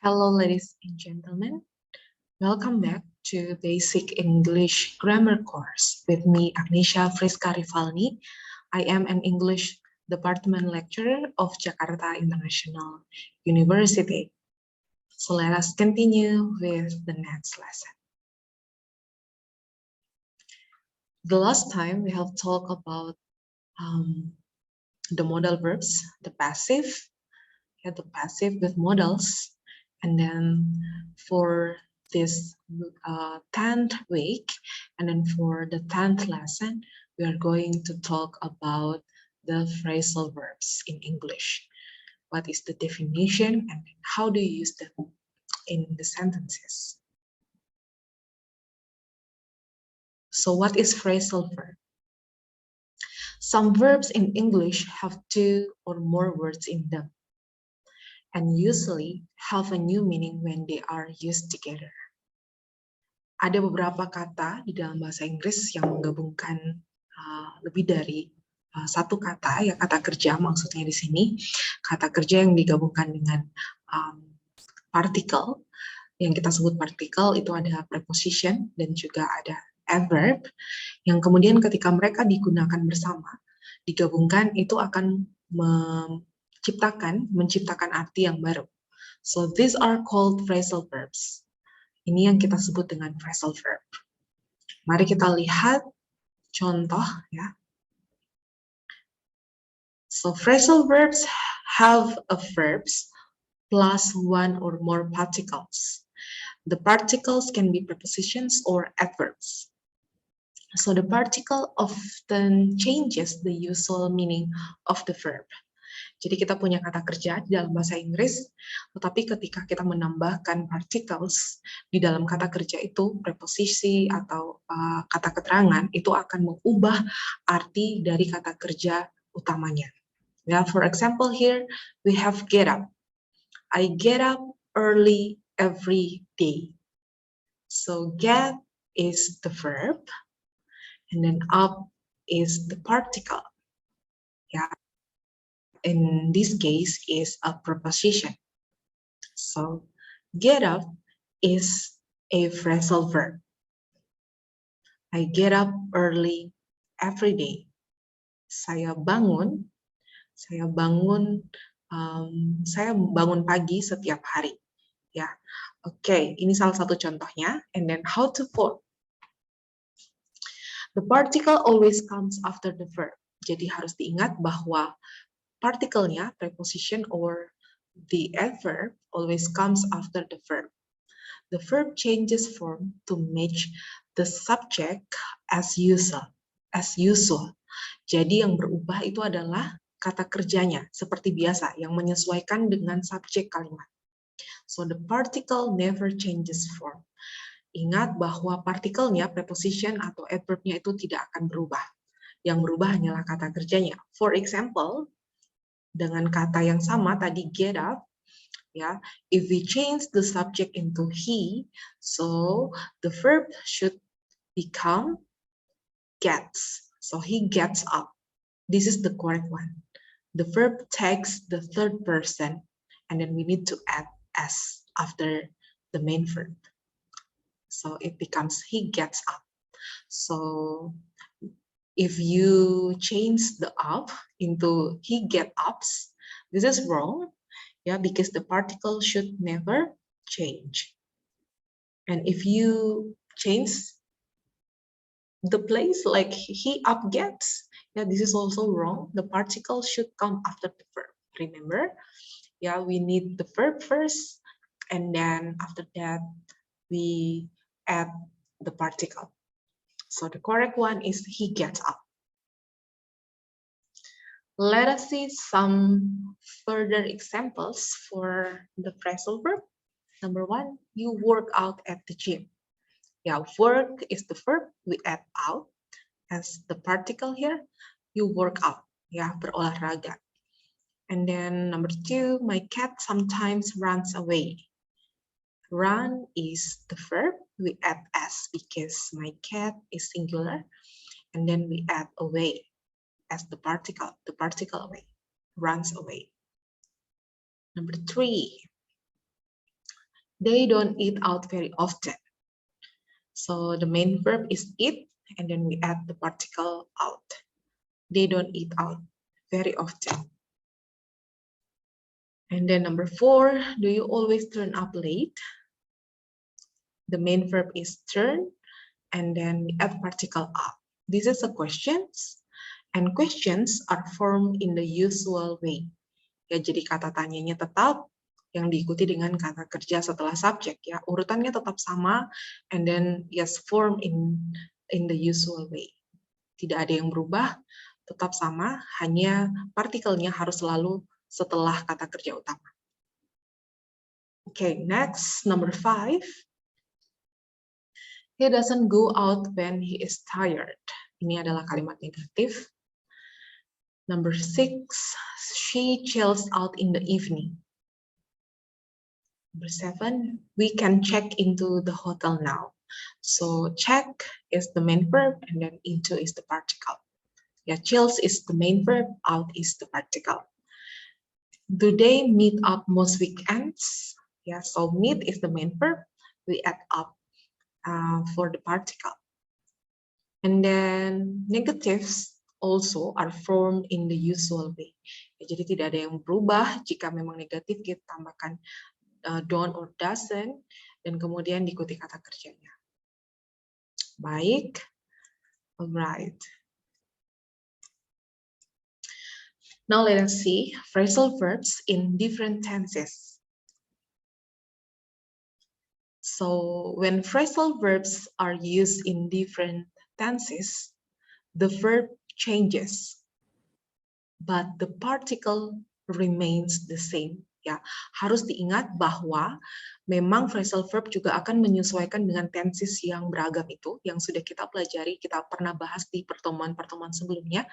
Hello, ladies and gentlemen. Welcome back to Basic English Grammar course with me, Agnesha Friska Rivalni. I am an English Department Lecturer of Jakarta International University. So let us continue with the next lesson. The last time we have talked about the modal verbs, the passive with modals. And then for this 10th week, and then for the 10th lesson, we are going to talk about the phrasal verbs in English. What is the definition and how do you use them in the sentences? So what is phrasal verb? Some verbs in English have 2 or more words in them, and usually have a new meaning when they are used together. Ada beberapa kata di dalam bahasa Inggris yang menggabungkan lebih dari satu kata, ya kata kerja maksudnya di sini. Kata kerja yang digabungkan dengan partikel, yang kita sebut partikel itu ada preposition dan juga ada adverb, yang kemudian ketika mereka digunakan bersama, digabungkan itu akan menciptakan arti yang baru. So these are called phrasal verbs. Ini yang kita sebut dengan phrasal verb. Mari kita lihat contoh ya. So phrasal verbs have a verbs plus 1 or more particles. The particles can be prepositions or adverbs. So the particle often changes the usual meaning of the verb. Jadi kita punya kata kerja di dalam bahasa Inggris, tetapi ketika kita menambahkan particles di dalam kata kerja itu, preposisi atau kata keterangan, itu akan mengubah arti dari kata kerja utamanya. Yeah, for example here, we have get up. I get up early every day. So get is the verb, and then up is the particle. Yeah. In this case is a preposition. So get up is a phrasal verb. I get up early every day. Saya bangun pagi setiap hari. Ya, oke. Ini salah satu contohnya. And then how to form. The particle always comes after the verb. Jadi harus diingat bahwa partikelnya, preposition or the adverb always comes after the verb. The verb changes form to match the subject as usual. Jadi yang berubah itu adalah kata kerjanya seperti biasa yang menyesuaikan dengan subjek kalimat. So the particle never changes form. Ingat bahwa partikelnya, preposition atau adverbnya itu tidak akan berubah. Yang berubah hanyalah kata kerjanya. For example, dengan kata yang sama tadi get up, ya. If we change the subject into he, so the verb should become gets. So he gets up. This is the correct one. The verb takes the third person, and then we need to add s after the main verb. So it becomes he gets up. So if you change the up into he get ups, this is wrong, yeah, because the particle should never change. And if you change the place like he up gets, yeah, this is also wrong. The particle should come after the verb. Remember, yeah, we need the verb first, and then after that we add the particle. So the correct one is he gets up. Let us see some further examples for the phrasal verb. Number 1, you work out at the gym. Yeah, work is the verb, we add out as the particle here. You work out, yeah, berolahraga. And then number 2, my cat sometimes runs away. Run is the verb, we add s because my cat is singular, and then we add away as the particle away, runs away. Number 3, They don't eat out very often. So the main verb is eat, and then we add the particle out. They don't eat out very often. And then number 4, do you always turn up late? The main verb is turn, and then we add particle up. This is a questions, and questions are formed in the usual way. Ya, jadi kata tanyanya tetap yang diikuti dengan kata kerja setelah subjek, ya. Urutannya tetap sama, and then yes, form in the usual way. Tidak ada yang berubah, tetap sama, hanya partikelnya harus selalu setelah kata kerja utama. Okay, next, number 5. He doesn't go out when he is tired. Ini adalah kalimat negatif. Number 6, she chills out in the evening. Number 7, we can check into the hotel now. So check is the main verb, and then into is the particle. Yeah, chills is the main verb, out is the particle. Do they meet up most weekends? Yeah, so meet is the main verb. We add up for the particle. And then negatives also are formed in the usual way. Ya, jadi tidak ada yang berubah. Jika memang negatif, kita tambahkan don't or doesn't, dan kemudian diikuti kata kerjanya. Baik. Alright. Now let us see phrasal verbs in different tenses. So when phrasal verbs are used in different tenses, the verb changes, but the particle remains the same. Ya, harus diingat bahwa memang phrasal verb juga akan menyesuaikan dengan tenses yang beragam itu, yang sudah kita pelajari, kita pernah bahas di pertemuan-pertemuan sebelumnya.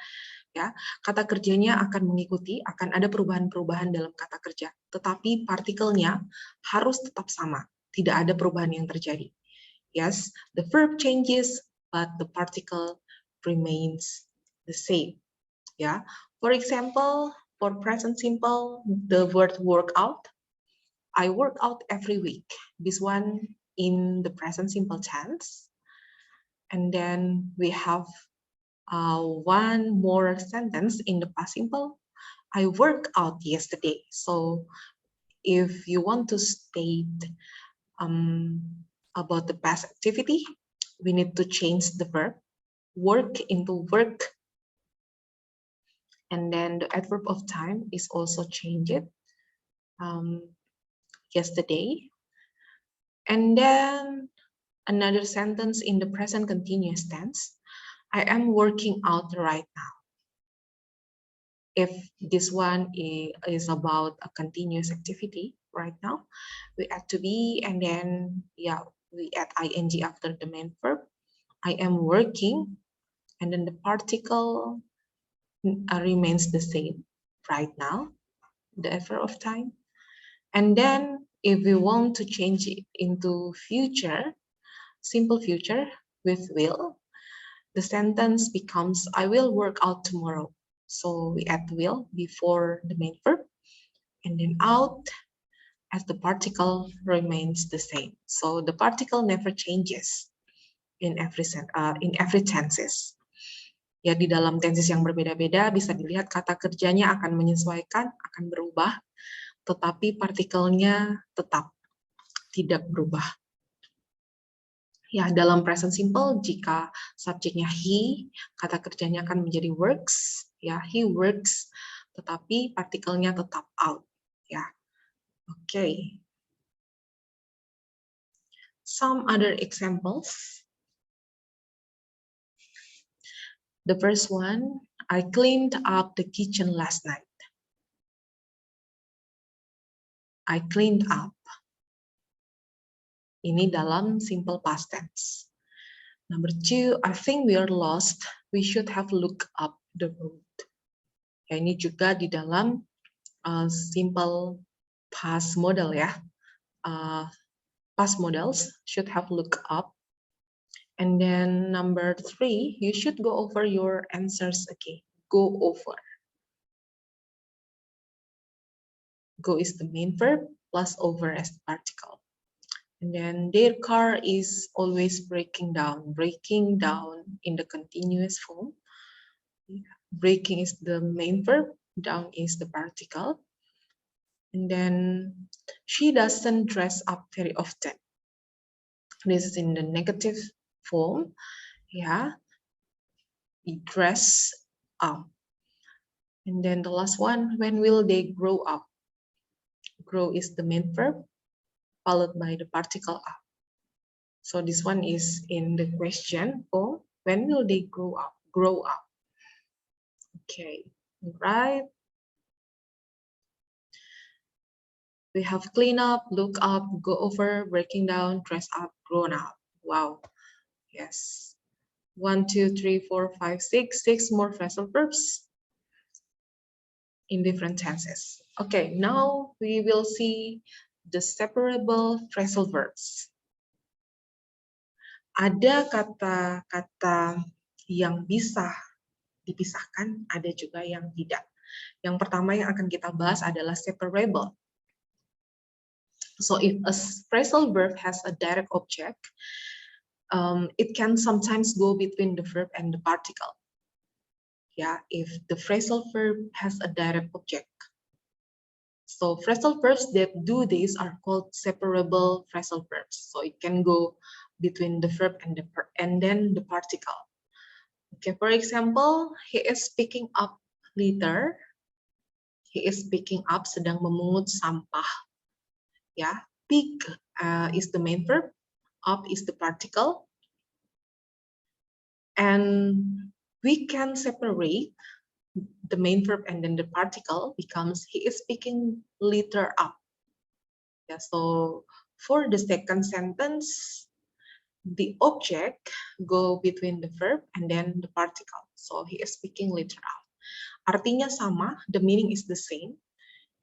Ya, kata kerjanya akan mengikuti, akan ada perubahan-perubahan dalam kata kerja, tetapi partikelnya harus tetap sama, tidak ada perubahan yang terjadi. Yes, the verb changes, but the particle remains the same. Ya, for example, for present simple, the word work out, I work out every week. This one in the present simple tense, and then we have one more sentence in the past simple. I worked out yesterday. So if you want to state about the past activity, we need to change the verb work into work. And then the adverb of time is also changed. Yesterday. And then another sentence in the present continuous tense. I am working out right now. If this one is about a continuous activity right now, we add to be, and then yeah, we add ing after the main verb. I am working, and then the particle remains the same right now, the adverb of time. And then if we want to change it into future, simple future with will, the sentence becomes I will work out tomorrow. So we add will before the main verb, and then out as the particle remains the same. So the particle never changes in every tenses. Ya, di dalam tenses yang berbeda-beda bisa dilihat kata kerjanya akan menyesuaikan, akan berubah, tetapi partikelnya tetap tidak berubah. Ya, dalam present simple, jika subjeknya he, kata kerjanya akan menjadi works. Ya, he works, tetapi partikelnya tetap out. Ya, oke. Some other examples. The first one, I cleaned up the kitchen last night. I cleaned up. Ini dalam simple past tense. Number 2, I think we are lost. We should have looked up the road. Ya, ini juga di dalam simple past model ya. Past models should have looked up. And then number 3, you should go over your answers again. Go over. Go is the main verb plus over as the particle. And then their car is always breaking down. Breaking down in the continuous form. Breaking is the main verb, down is the particle. And then she doesn't dress up very often. This is in the negative form. Yeah, dress up. And then the last one, when will they grow up? Grow is the main verb, followed by the particle up. So this one is in the question form. When will they grow up? Grow up. Okay, right. We have clean up, look up, go over, breaking down, dress up, grown up. Wow. Yes. 1, 2, 3, 4, 5, 6. 6 more phrasal verbs in different tenses. Okay, now we will see the separable phrasal verbs. Ada kata-kata yang bisa dipisahkan, ada juga yang tidak. Yang pertama yang akan kita bahas adalah separable. So if a phrasal verb has a direct object, it can sometimes go between the verb and the particle. Yeah, if the phrasal verb has a direct object. So phrasal verbs that do this are called separable phrasal verbs. So it can go between the verb and then the particle. Okay, for example, he is picking up litter. He is picking up, sedang memungut sampah. Yeah, pick is the main verb, up is the particle. And we can separate the main verb and then the particle becomes he is picking litter up. Yeah, so for the second sentence, the object go between the verb and then the particle. So he is picking litter up. Artinya sama, the meaning is the same.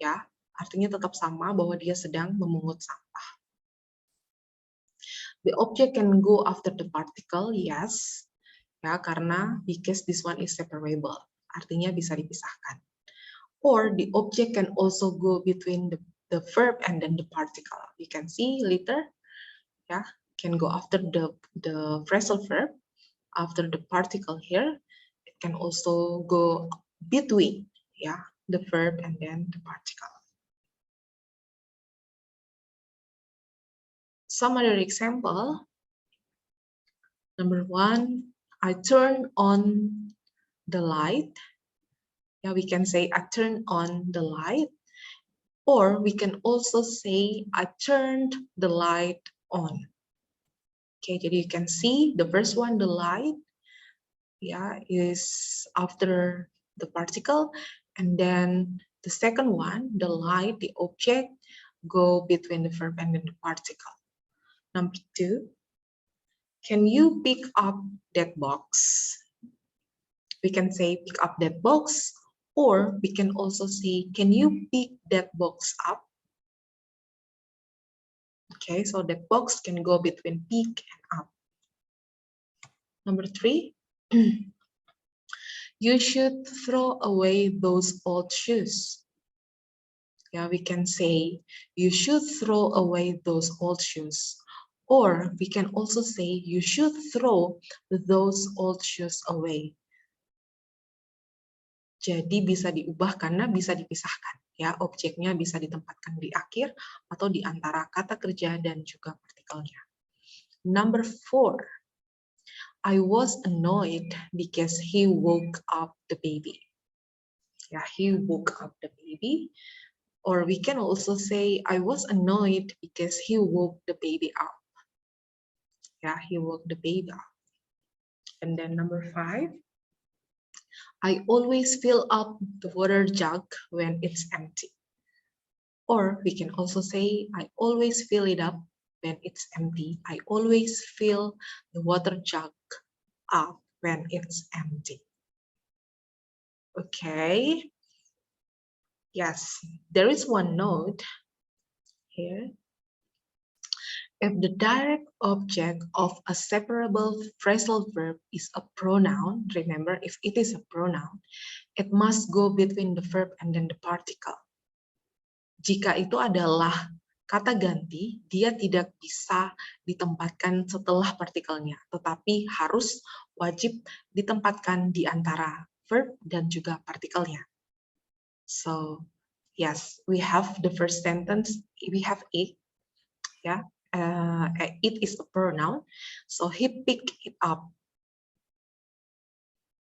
Ya, artinya tetap sama bahwa dia sedang memungut sampah. The object can go after the particle, yes. Ya, karena because this one is separable. Artinya bisa dipisahkan. Or the object can also go between the verb and then the particle. You can see litter, yeah, can go after the phrasal verb, after the particle here. It can also go between, yeah, the verb and then the particle. Some other example. Number 1, I turn on the light. Yeah, we can say I turned on the light. Or we can also say I turned the light on. Okay, jadi you can see the first one, the light, yeah, is after the particle, and then the second one, the light, the object, go between the verb and then the particle. Number 2, can you pick up that box? We can say pick up that box, or we can also say, can you pick that box up? Okay, so that box can go between pick and up. Number 3, you should throw away those old shoes. Yeah, we can say, you should throw away those old shoes. Or we can also say, you should throw those old shoes away. Jadi bisa diubah karena bisa dipisahkan. Ya, objeknya bisa ditempatkan di akhir atau di antara kata kerja dan juga partikelnya. Number 4, I was annoyed because he woke up the baby. Yeah, he woke up the baby. Or we can also say, I was annoyed because he woke the baby up. Yeah, he woke the baby up. And then number 5, I always fill up the water jug when it's empty. Or we can also say, I always fill it up when it's empty. I always fill the water jug up when it's empty. Okay. Yes, there is one note here. If the direct object of a separable phrasal verb is a pronoun, remember, if it is a pronoun, it must go between the verb and then the particle. Jika itu adalah kata ganti dia tidak bisa ditempatkan setelah partikelnya, tetapi harus wajib ditempatkan di antara verb dan juga partikelnya. So, yes, we have the first sentence, we have it, yeah. It is a pronoun, so he picked it up.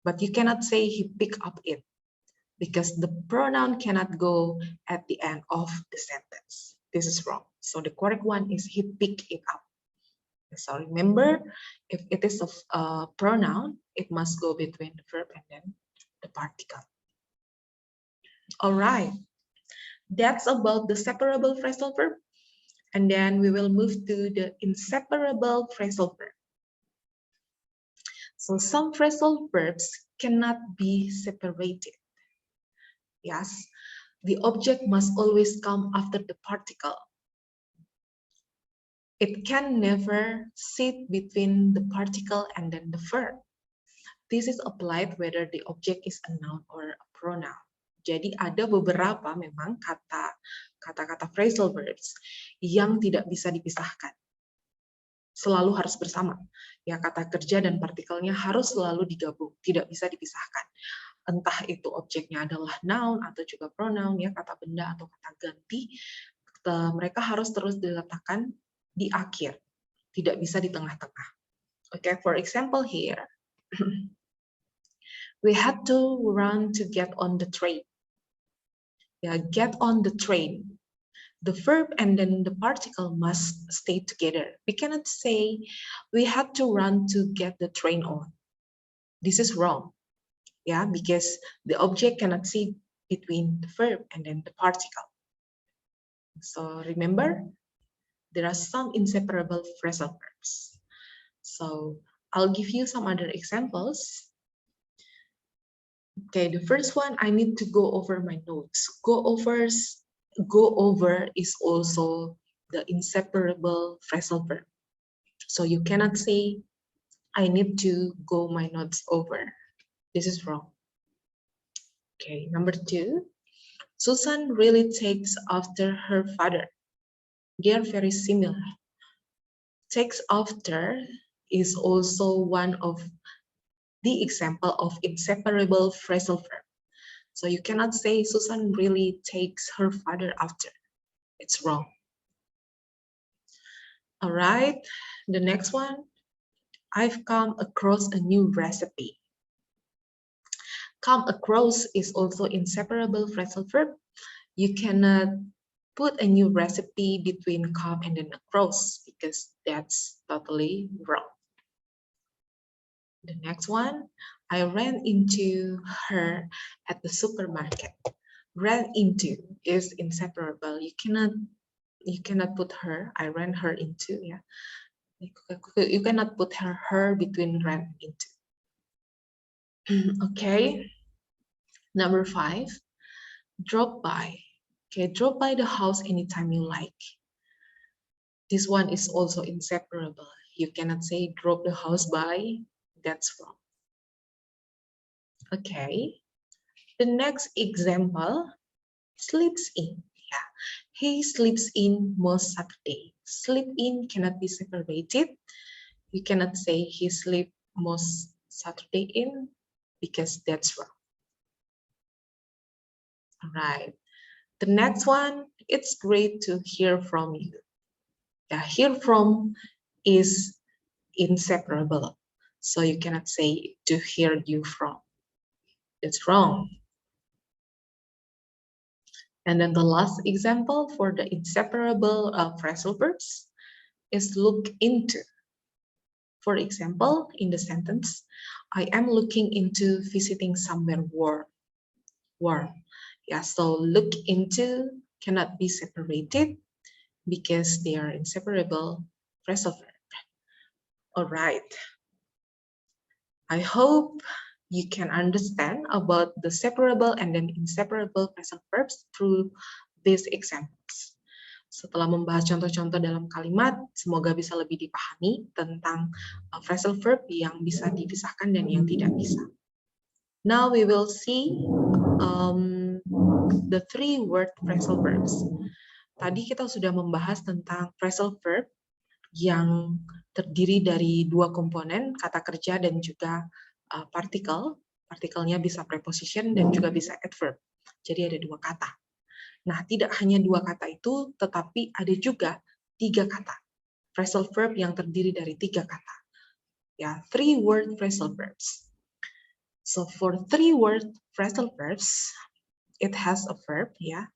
But you cannot say he picked up it, because the pronoun cannot go at the end of the sentence. This is wrong. So the correct one is he picked it up. So remember, if it is a pronoun, it must go between the verb and then the particle. All right, that's about the separable phrasal verb. And then we will move to the inseparable phrasal verb. So some phrasal verbs cannot be separated. Yes, the object must always come after the particle. It can never sit between the particle and then the verb. This is applied whether the object is a noun or a pronoun. Jadi ada beberapa memang kata-kata phrasal verbs yang tidak bisa dipisahkan. Selalu harus bersama. Ya, kata kerja dan partikelnya harus selalu digabung, tidak bisa dipisahkan. Entah itu objeknya adalah noun atau juga pronoun, ya, kata benda atau kata ganti, mereka harus terus diletakkan di akhir, tidak bisa di tengah-tengah. Okay, for example here, we had to run to get on the train. Yeah, get on the train. The verb and then the particle must stay together. We cannot say we had to run to get the train on. This is wrong. Yeah, because the object cannot sit between the verb and then the particle. So remember, there are some inseparable phrasal verbs. So I'll give you some other examples. Okay, the first one, I need to go over my notes. Go over is also the inseparable phrasal verb. So you cannot say, I need to go my notes over. This is wrong. Okay, number two, Susan really takes after her father. They are very similar. Takes after is also one of the example of inseparable phrasal verb. So you cannot say Susan really takes her father after. It's wrong. All right, the next one, I've come across a new recipe. Come across is also inseparable phrasal verb. You cannot put a new recipe between come and then across because that's totally wrong. The next one, I ran into her at the supermarket. Ran into is inseparable. You cannot put her, I ran her into, yeah. You cannot put her between ran into. Okay. Number 5, drop by. Okay, drop by the house anytime you like. This one is also inseparable. You cannot say drop the house by. That's wrong. Okay, the next example, sleeps in. Yeah, he sleeps in most Saturday. Sleep in cannot be separated. You cannot say he sleep most Saturday in because that's wrong. All right, the next one, it's great to hear from you. Yeah, hear from is inseparable. So you cannot say to hear you from. It's wrong. And then the last example for the inseparable phrasal verbs is look into. For example, in the sentence, I am looking into visiting somewhere warm. Warm. Yeah, so look into cannot be separated because they are inseparable phrasal verb. All right. I hope you can understand about the separable and then inseparable phrasal verbs through these examples. Setelah membahas contoh-contoh dalam kalimat, semoga bisa lebih dipahami tentang phrasal verb yang bisa dipisahkan dan yang tidak bisa. Now we will see the 3-word phrasal verbs. Tadi kita sudah membahas tentang phrasal verb yang terdiri dari dua komponen, kata kerja dan juga partikel. Partikelnya bisa preposition dan juga bisa adverb. Jadi ada dua kata. Nah, tidak hanya dua kata itu, tetapi ada juga tiga kata. Phrasal verb yang terdiri dari tiga kata. Ya, 3-word phrasal verbs. So for 3-word phrasal verbs, it has a verb, yeah.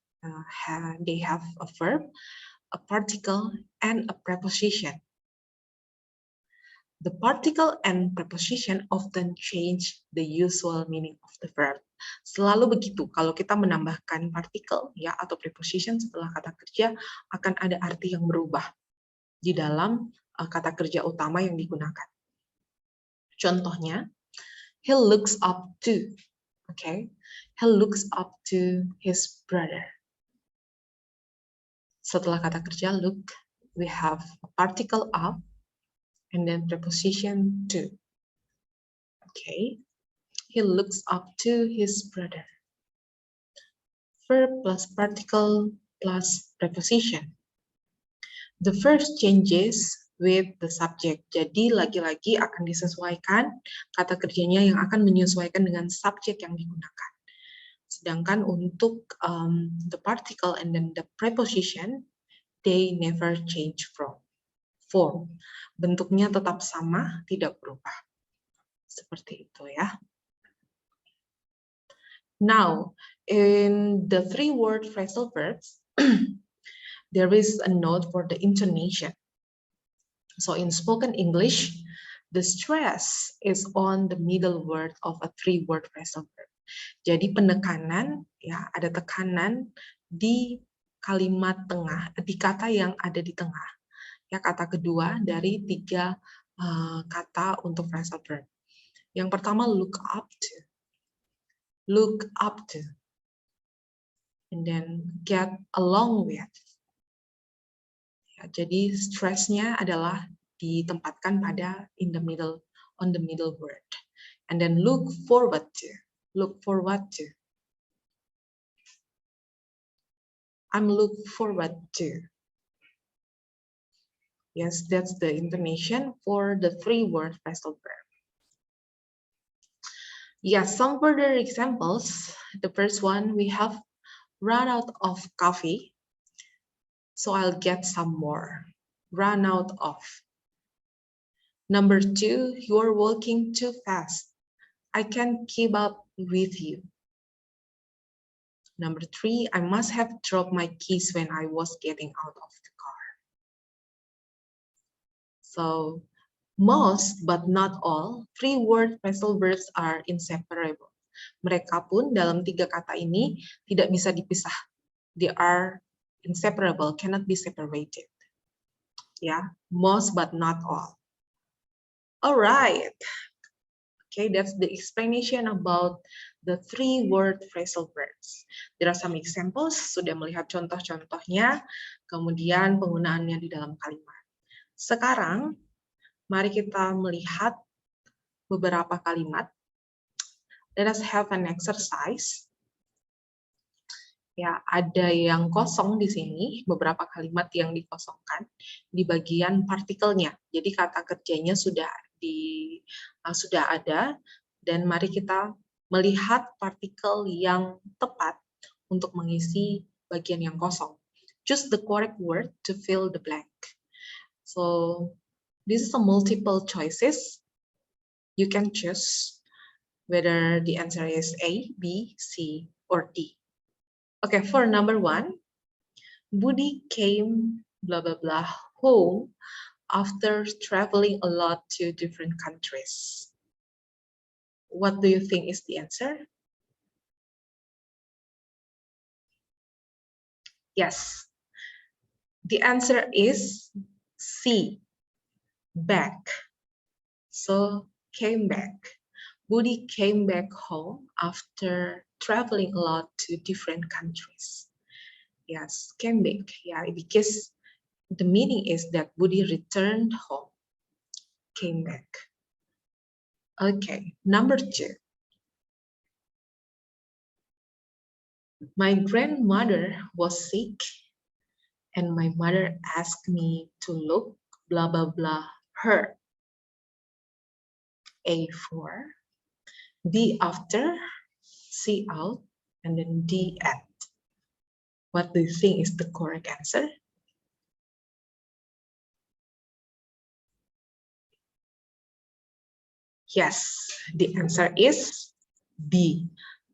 They have a verb, a particle, and a preposition. The particle and preposition often change the usual meaning of the verb. Selalu begitu, kalau kita menambahkan partikel ya atau preposition setelah kata kerja akan ada arti yang berubah di dalam kata kerja utama yang digunakan. Contohnya, he looks up to, okay? He looks up to his brother. Setelah kata kerja look, we have a particle up and then preposition to. Okay, he looks up to his brother. Verb plus particle plus preposition. The first changes with the subject. Jadi lagi-lagi akan disesuaikan kata kerjanya yang akan menyesuaikan dengan subjek yang digunakan. Sedangkan untuk the particle and then the preposition, they never change from form. Bentuknya tetap sama, tidak berubah. Seperti itu ya. Now, in the 3-word phrasal verbs, there is a note for the intonation. So in spoken English, the stress is on the middle word of a 3-word phrasal verb. Jadi penekanan, ya ada tekanan di kalimat tengah, di kata yang ada di tengah. Ya, kata kedua dari 3 kata untuk phrasal verb. Yang pertama look up to. Look up to. And then get along with. Ya, jadi stressnya adalah ditempatkan pada in the middle, on the middle word. And then look forward to. Look forward to. I'm look forward to. Yes, that's the intonation for the 3-word phrasal verb. Yes, some further examples. The first one, we have run out of coffee, so I'll get some more. Run out of. Number 2, you're walking too fast. I can't keep up with you. Number 3, I must have dropped my keys when I was getting out of the car. So, most but not all 3-word phrasal verbs are inseparable. Mereka pun dalam 3 kata ini tidak bisa dipisah. They are inseparable, cannot be separated. Yeah, most but not all. Alright. Okay, that's the explanation about the 3-word phrasal verbs. There are some examples, sudah melihat contoh-contohnya, kemudian penggunaannya di dalam kalimat. Sekarang, mari kita melihat beberapa kalimat. Let us have an exercise. Ya, ada yang kosong di sini, beberapa kalimat yang dikosongkan di bagian partikelnya. Jadi kata kerjanya sudah ada, dan mari kita melihat partikel yang tepat untuk mengisi bagian yang kosong. Choose the correct word to fill the blank. So this is a multiple choices. You can choose whether the answer is A, B, C, or D. Okay, for number 1, Budi came blah blah blah home after traveling a lot to different countries. What do you think is the answer? Yes, the answer is C, back. So came back. Budi came back home after traveling a lot to different countries. Yes, came back. Yeah, because the meaning is that Budi returned home, came back. Okay, number 2. My grandmother was sick And my mother asked me to look blah blah blah her. A for, B after, C out, and then D at. What do you think is the correct answer? Yes, the answer is B,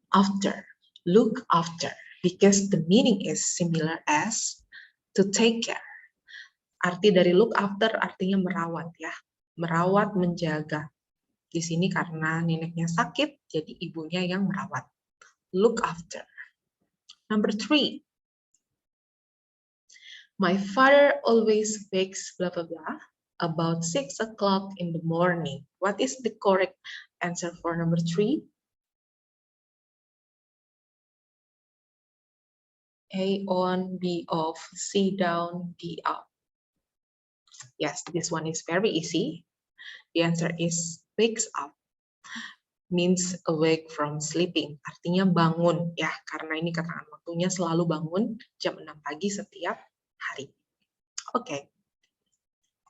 after. Look after, because the meaning is similar as to take care. Arti dari look after artinya merawat ya, merawat, menjaga. Di sini karena neneknya sakit, jadi ibunya yang merawat. Look after. Number 3. My father always wakes blah blah blah about 6 o'clock in the morning. What is the correct answer for number 3? A on, B off, C down, D up. Yes, this one is very easy. The answer is wakes up. Means awake from sleeping. Artinya bangun ya, karena ini keterangan waktunya selalu bangun jam 6 pagi setiap hari. Okay.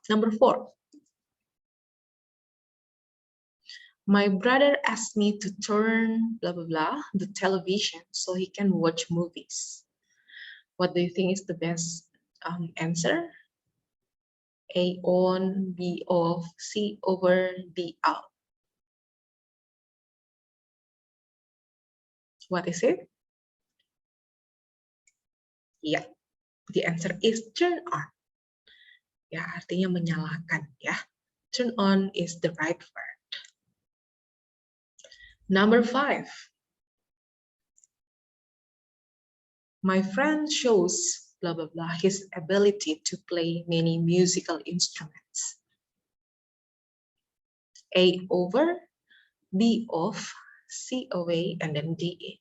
Number 4. My brother asked me to turn blah blah blah the television so he can watch movies. What do you think is the best answer? A on, B off, C over, D out. What is it? Yeah, the answer is turn on. Ya, artinya menyalakan ya. Turn on is the right word. Number 5. My friend shows blah blah blah his ability to play many musical instruments. A over, B off, C away, and then D in.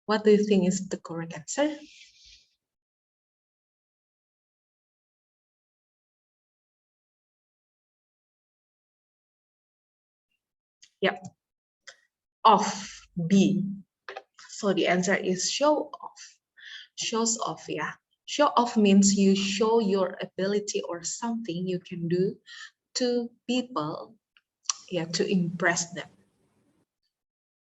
What do you think is the correct answer? Yep, off, B. So the answer is show off. Shows off, yeah. Show off means you show your ability or something you can do to people, ya, to impress them.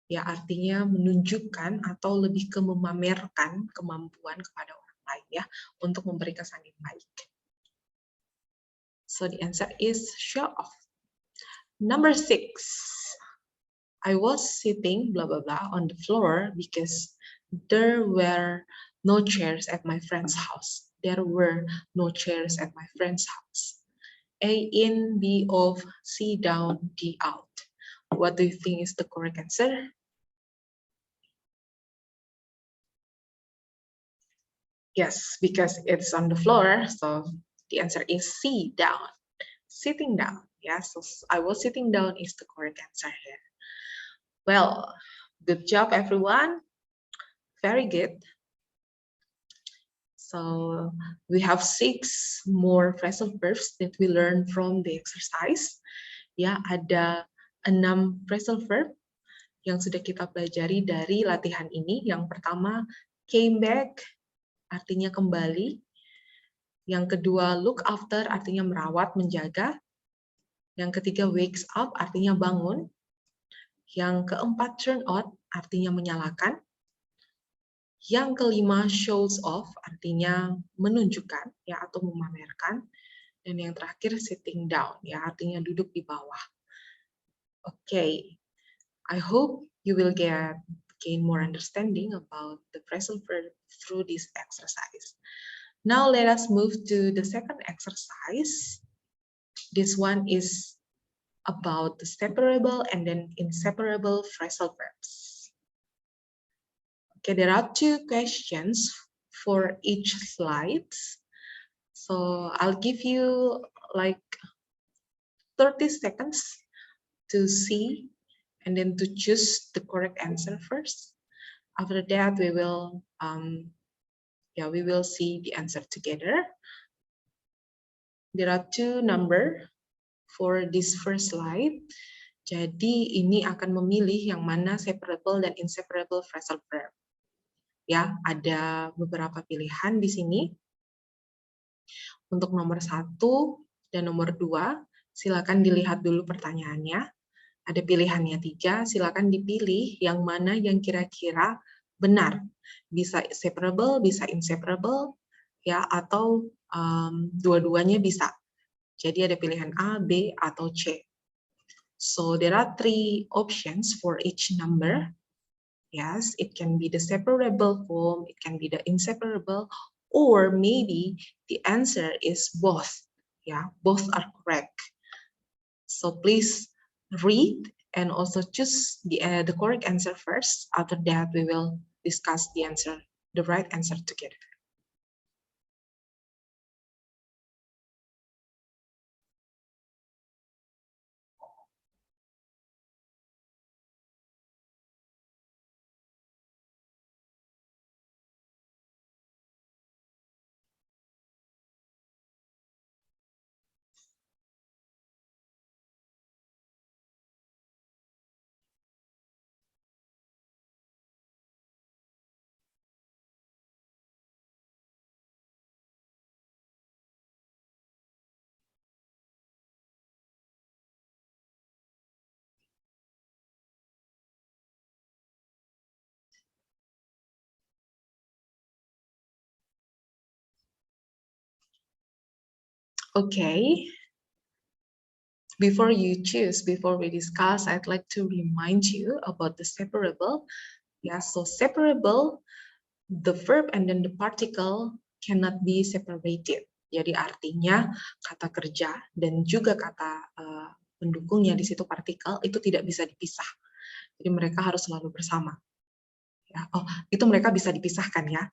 Ya, artinya menunjukkan atau lebih ke memamerkan kemampuan kepada orang lain ya, untuk memberi kesan yang baik. So the answer is show off. Number 6. I was sitting blah blah blah on the floor because there were no chairs at my friend's house. There were no chairs at my friend's house. A in, B off, C down, D out. What do you think is the correct answer? Yes, because it's on the floor, so the answer is C down. Sitting down. Yes, so I was sitting down is the correct answer here. Well, good job everyone. Very good. So we have 6 more phrasal verbs that we learned from the exercise. Ya, ada 6 phrasal verb yang sudah kita pelajari dari latihan ini. Yang pertama, came back, artinya kembali. Yang kedua, look after, artinya merawat, menjaga. Yang ketiga, wakes up, artinya bangun. Yang keempat, turn on, artinya menyalakan. Yang kelima, shows off, artinya menunjukkan ya atau memamerkan. Dan yang terakhir, sitting down, ya artinya duduk di bawah. Okay, I hope you will gain more understanding about the phrasal verb through this exercise. Now let us move to the second exercise. This one is about the separable and then inseparable phrasal verbs. Okay, there are 2 questions for each slide. So I'll give you like 30 seconds to see and then to choose the correct answer first. After that, we will see the answer together. There are 2 numbers for this first slide. Jadi ini akan memilih yang mana separable dan inseparable phrasal verb. Ya, ada beberapa pilihan di sini. Untuk nomor 1 dan nomor 2, silakan dilihat dulu pertanyaannya. Ada pilihannya 3, silakan dipilih yang mana yang kira-kira benar. Bisa separable, bisa inseparable, ya, atau dua-duanya bisa. Jadi ada pilihan A, B, atau C. So there are 3 options for each number. Yes, it can be the separable form, it can be the inseparable, or maybe the answer is both. Yeah, both are correct. So please read and also choose the correct answer first. After that, we will discuss the right answer together. Okay. Before we discuss, I'd like to remind you about the separable. Yeah, so separable, the verb and then the particle cannot be separated. Jadi artinya kata kerja dan juga kata pendukungnya di situ partikel itu tidak bisa dipisah. Jadi mereka harus selalu bersama. Ya, itu mereka bisa dipisahkan ya.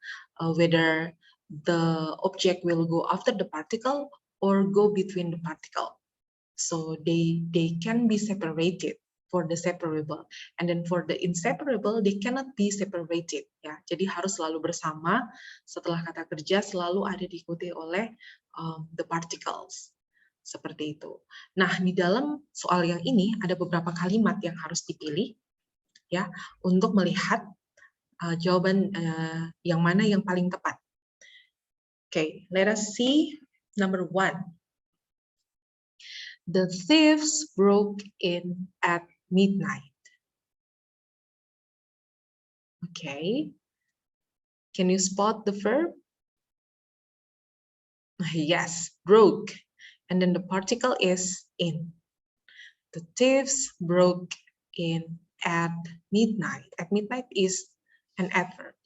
Whether the object will go after the particle or go between the particle. So they can be separated for the separable, and then for the inseparable they cannot be separated. Ya, jadi harus selalu bersama. Setelah kata kerja selalu ada diikuti oleh the particles. Seperti itu. Nah, di dalam soal yang ini ada beberapa kalimat yang harus dipilih ya untuk melihat jawaban yang mana yang paling tepat. Okay, let us see number 1. The thieves broke in at midnight. Okay. Can you spot the verb? Yes, broke. And then the particle is in. The thieves broke in at midnight. At midnight is an adverb.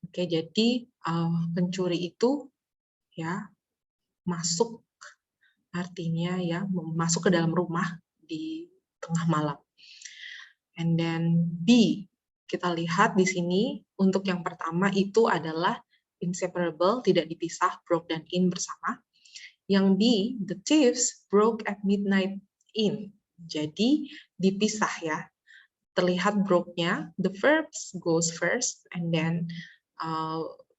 Oke, jadi pencuri itu ya masuk, artinya ya masuk ke dalam rumah di tengah malam. And then B, kita lihat di sini untuk yang pertama itu adalah inseparable, tidak dipisah, broke dan in bersama. Yang B, the thieves broke at midnight in. Jadi dipisah ya. Terlihat broke-nya, the verbs goes first, and then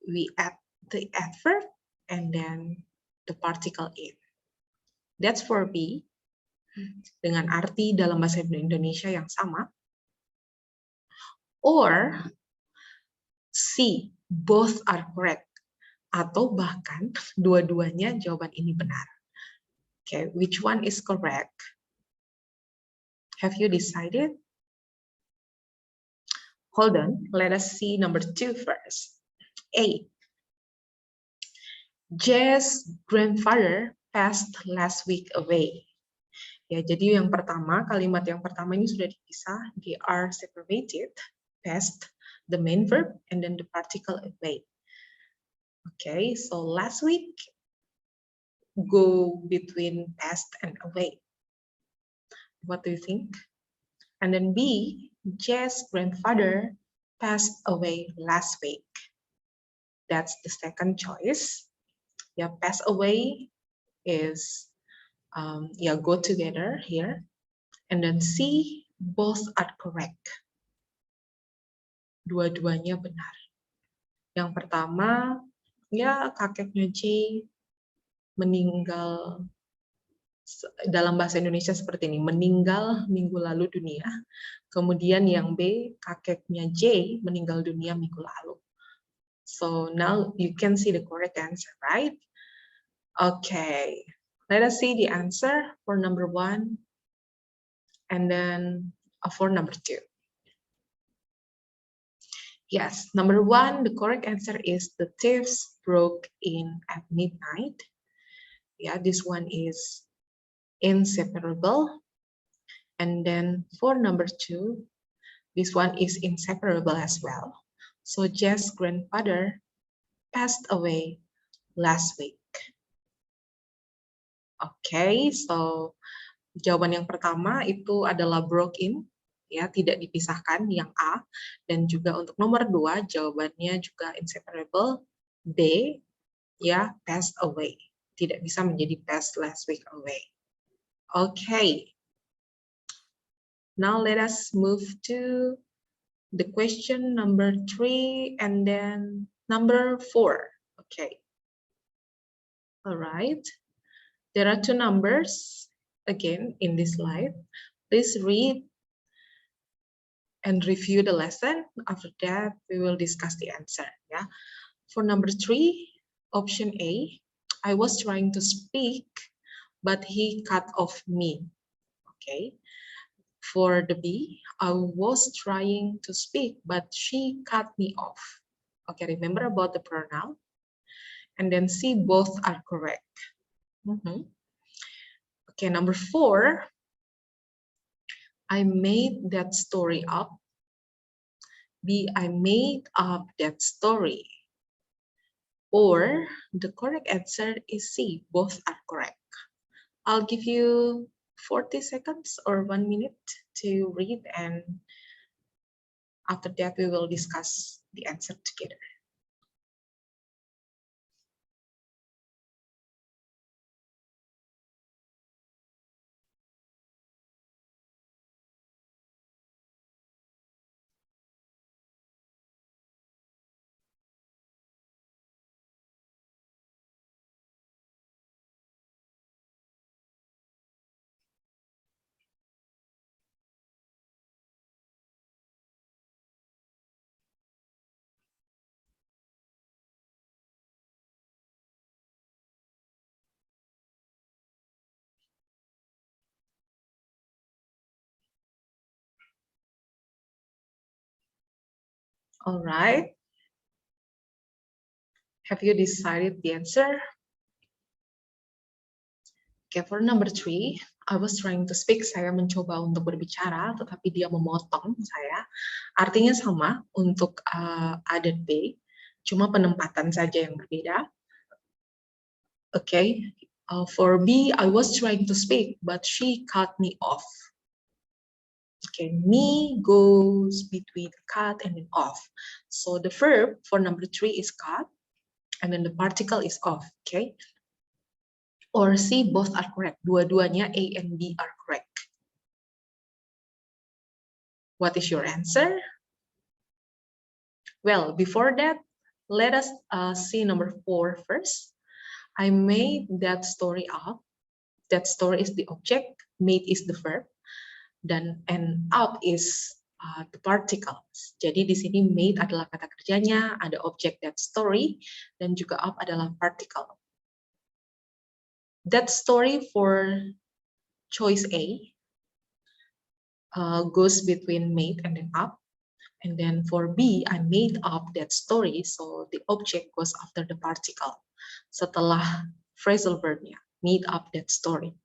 we add the adverb, and then the particle in. That's for B, dengan arti dalam bahasa Indonesia yang sama. Or C, both are correct. Atau bahkan dua-duanya jawaban ini benar. Okay, which one is correct? Have you decided? Hold on, let us see number 2 first. A. Jay's grandfather passed last week away. Ya, jadi yang pertama, kalimat yang pertama ini sudah dipisah. They are separated, passed, the main verb, and then the particle away. Okay, so last week, go between past and away. What do you think? And then B, Jay's grandfather passed away last week. That's the second choice. Yeah, pass away is go together here. And then C, both are correct. Dua-duanya benar. Yang pertama, ya kakeknya Jay meninggal, dalam bahasa Indonesia seperti ini, meninggal minggu lalu dunia. Kemudian yang B, kakeknya J meninggal dunia minggu lalu. So now you can see the correct answer, right? Okay, let us see the answer for number 1 and then for number 2. Yes, number 1, the correct answer is the thieves broke in at midnight. Yeah, this one is inseparable. And then for number 2, this one is inseparable as well. So Jess's grandfather passed away last week. Okay, so jawaban yang pertama itu adalah broke in, ya, tidak dipisahkan, yang A. Dan juga untuk nomor 2, jawabannya juga inseparable, B, ya, passed away. Tidak bisa menjadi passed last week away. Okay. Now let us move to the question number 3 and then number 4. Okay. All right. There are 2 numbers again in this slide. Please read and review the lesson. After that, we will discuss the answer. Yeah. For number 3, option A, I was trying to speak, but he cut off me. Okay. For the B, I was trying to speak, but she cut me off. Okay, remember about the pronoun. And then C, both are correct. Okay, number 4, I made that story up. B, I made up that story. Or the correct answer is C, both are correct. I'll give you 40 seconds or 1 minute to read, and after that we will discuss the answer together. All right. Have you decided the answer? Okay, for number 3, I was trying to speak. Saya mencoba untuk berbicara, tetapi dia memotong saya. Artinya sama untuk A dan B, cuma penempatan saja yang berbeda. Okay, for B, I was trying to speak, but she cut me off. Okay, me goes between cut and then off. So the verb for number 3 is cut, and then the particle is off. Okay, or C, both are correct. Dua-duanya A and B are correct. What is your answer? Well, before that, let us see number 4 first. I made that story up. That story is the object, made is the verb, dan and up is the particles. Jadi di sini made adalah kata kerjanya, ada object that story, dan juga up adalah particle. That story for choice A goes between made and then up. And then for B, I made up that story, so the object goes after the particle. Setelah phrasal verbnya, made up that story.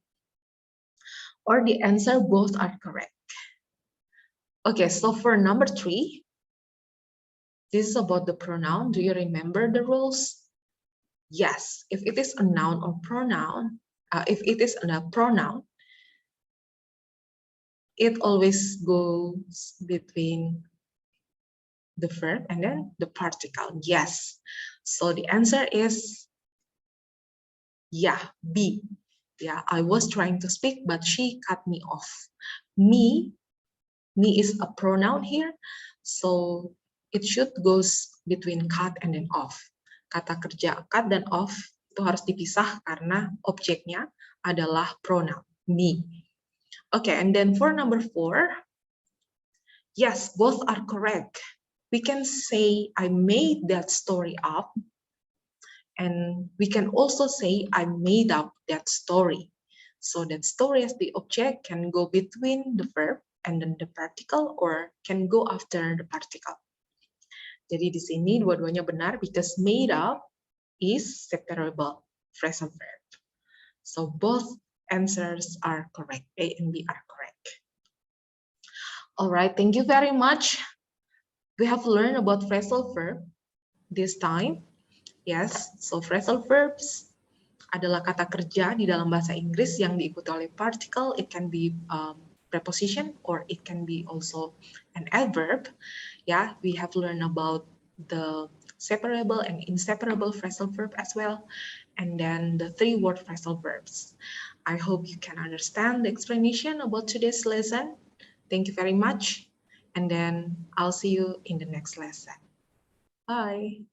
Or the answer, both are correct. Okay, so for number 3, this is about the pronoun. Do you remember the rules? Yes, if it is a noun or pronoun, if it is a pronoun, it always goes between the verb and then the particle. Yes. So the answer is, yeah, B. Yeah, I was trying to speak, but she cut me off. Me is a pronoun here, so it should goes between cut and then off. Kata kerja cut dan off itu harus dipisah karena objeknya adalah pronoun, me. Okay, and then for number 4, yes, both are correct. We can say I made that story up, And we can also say, I made up that story. So that story as the object can go between the verb and then the particle, or can go after the particle. Jadi di sini dua-duanya benar because made up is separable phrasal verb. So both answers are correct. A and B are correct. All right, thank you very much. We have learned about phrasal verb this time. Yes, so phrasal verbs adalah kata kerja di dalam bahasa Inggris yang diikuti oleh particle. It can be preposition or it can be also an adverb. Yeah, we have learned about the separable and inseparable phrasal verb as well, and then the 3-word phrasal verbs. I hope you can understand the explanation about today's lesson. Thank you very much, and then I'll see you in the next lesson. Bye.